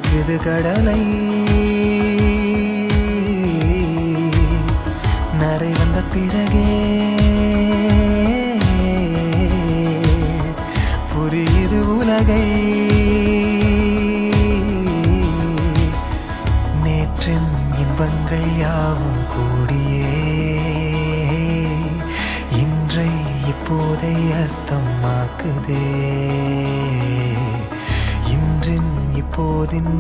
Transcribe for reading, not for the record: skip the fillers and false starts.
அணைக்குது கடலை. நரை வந்த பிறகே புரியுது உலகை. நேற்றின் இன்பங்கள் யாவும் கூடியே இன்றை இப்போதை அர்த்தமாக்குதே. இன்றின் இப்போதின்